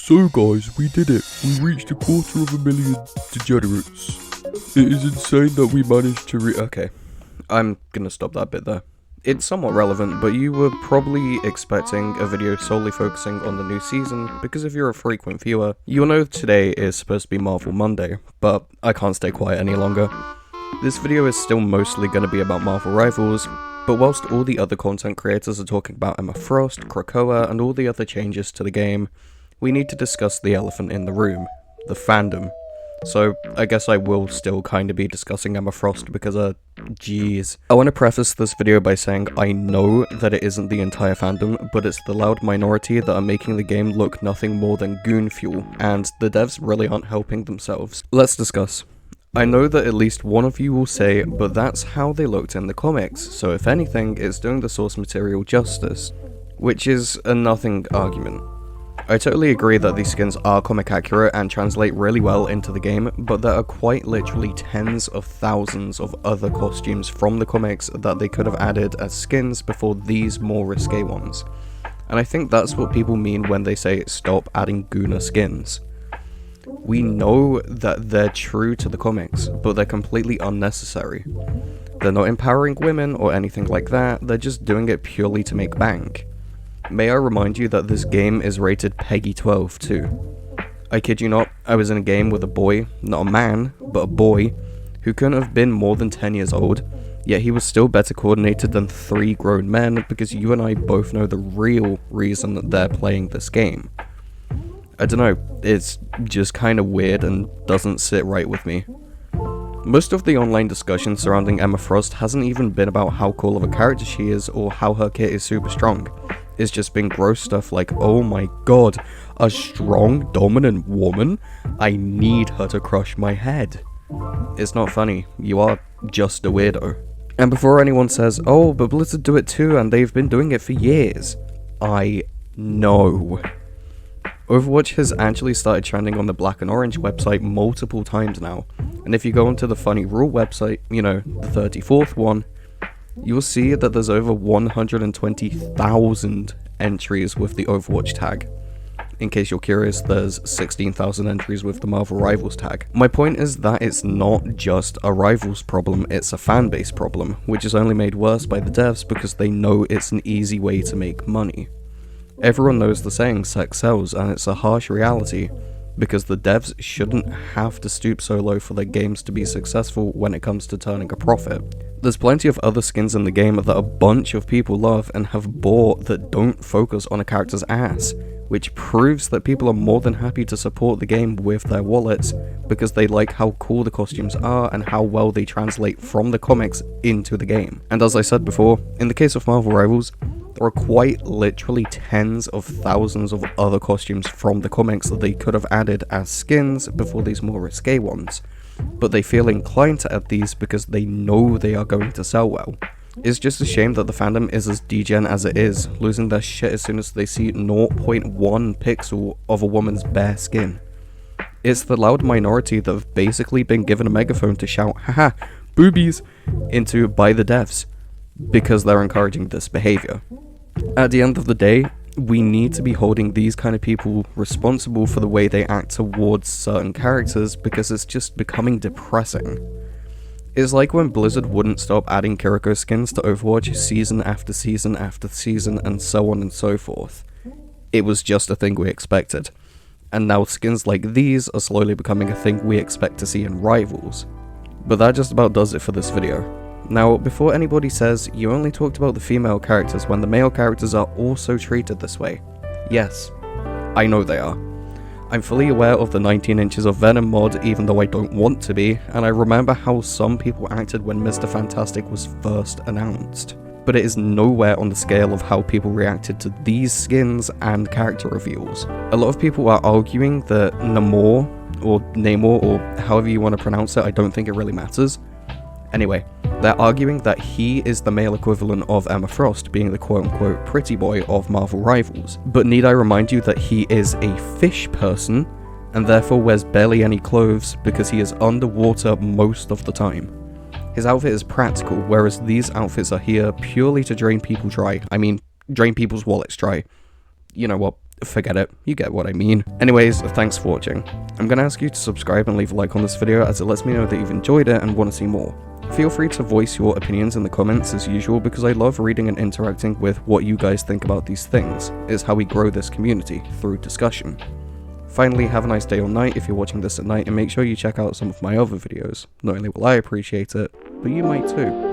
So guys, we did it. We reached 250,000 degenerates. It is insane that we managed to okay, I'm gonna stop that bit there. It's somewhat relevant, but you were probably expecting a video solely focusing on the new season, because if you're a frequent viewer, you'll know today is supposed to be Marvel Monday, but I can't stay quiet any longer. This video is still mostly going to be about Marvel Rivals, but whilst all the other content creators are talking about Emma Frost, Krakoa, and all the other changes to the game, we need to discuss the elephant in the room, the fandom. So, I guess I will still kind of be discussing Emma Frost because, jeez. I want to preface this video by saying I know that it isn't the entire fandom, but it's the loud minority that are making the game look nothing more than goon fuel, and the devs really aren't helping themselves. Let's discuss. I know that at least one of you will say, but that's how they looked in the comics, so if anything, it's doing the source material justice, which is a nothing argument. I totally agree that these skins are comic accurate and translate really well into the game, but there are quite literally tens of thousands of other costumes from the comics that they could have added as skins before these more risque ones. And I think that's what people mean when they say stop adding gooner skins. We know that they're true to the comics, but they're completely unnecessary. They're not empowering women or anything like that, they're just doing it purely to make bank. May I remind you that this game is rated PEGI 12 too. I kid you not, I was in a game with a boy, not a man, but a boy, who couldn't have been more than 10 years old, yet he was still better coordinated than 3 grown men because you and I both know the real reason that they're playing this game. I don't know, it's just kind of weird and doesn't sit right with me. Most of the online discussion surrounding Emma Frost hasn't even been about how cool of a character she is or how her kit is super strong. It's just been gross stuff like, oh my god, a strong, dominant woman? I need her to crush my head. It's not funny, you are just a weirdo. And before anyone says, oh, but Blizzard do it too and they've been doing it for years, I know. Overwatch has actually started trending on the Black and Orange website multiple times now, and if you go onto the Funny Rule website, you know, the 34th one, you'll see that there's over 120,000 entries with the Overwatch tag. In case you're curious, there's 16,000 entries with the Marvel Rivals tag. My point is that it's not just a Rivals problem, it's a fanbase problem, which is only made worse by the devs because they know it's an easy way to make money. Everyone knows the saying, sex sells, and it's a harsh reality, because the devs shouldn't have to stoop so low for their games to be successful when it comes to turning a profit. There's plenty of other skins in the game that a bunch of people love and have bought that don't focus on a character's ass, which proves that people are more than happy to support the game with their wallets because they like how cool the costumes are and how well they translate from the comics into the game. And as I said before, in the case of Marvel Rivals, there are quite literally tens of thousands of other costumes from the comics that they could have added as skins before these more risque ones, but they feel inclined to add these because they know they are going to sell well. It's just a shame that the fandom is as degen as it is, losing their shit as soon as they see 0.1 pixel of a woman's bare skin. It's the loud minority that have basically been given a megaphone to shout, haha, boobies, into by the devs, because they're encouraging this behavior. At the end of the day, we need to be holding these kind of people responsible for the way they act towards certain characters because it's just becoming depressing. It's like when Blizzard wouldn't stop adding KarQ skins to Overwatch season after season after season and so on and so forth. It was just a thing we expected. And now skins like these are slowly becoming a thing we expect to see in Rivals. But that just about does it for this video. Now, before anybody says, you only talked about the female characters when the male characters are also treated this way. Yes, I know they are. I'm fully aware of the 19 inches of Venom mod even though I don't want to be, and I remember how some people acted when Mr. Fantastic was first announced. But it is nowhere on the scale of how people reacted to these skins and character reveals. A lot of people are arguing that Namor, or Namor, or however you want to pronounce it, I don't think it really matters. Anyway, they're arguing that he is the male equivalent of Emma Frost, being the quote-unquote pretty boy of Marvel Rivals. But need I remind you that he is a fish person, and therefore wears barely any clothes because he is underwater most of the time. His outfit is practical, whereas these outfits are here purely to drain people dry. I mean, drain people's wallets dry. You know what, Forget it, you get what I mean. Anyways, thanks for watching. I'm gonna ask you to subscribe and leave a like on this video as it lets me know that you've enjoyed it and want to see more. Feel free to voice your opinions in the comments as usual because I love reading and interacting with what you guys think about these things. It's how we grow this community, through discussion. Finally, have a nice day or night if you're watching this at night, and make sure you check out some of my other videos. Not only will I appreciate it, but you might too.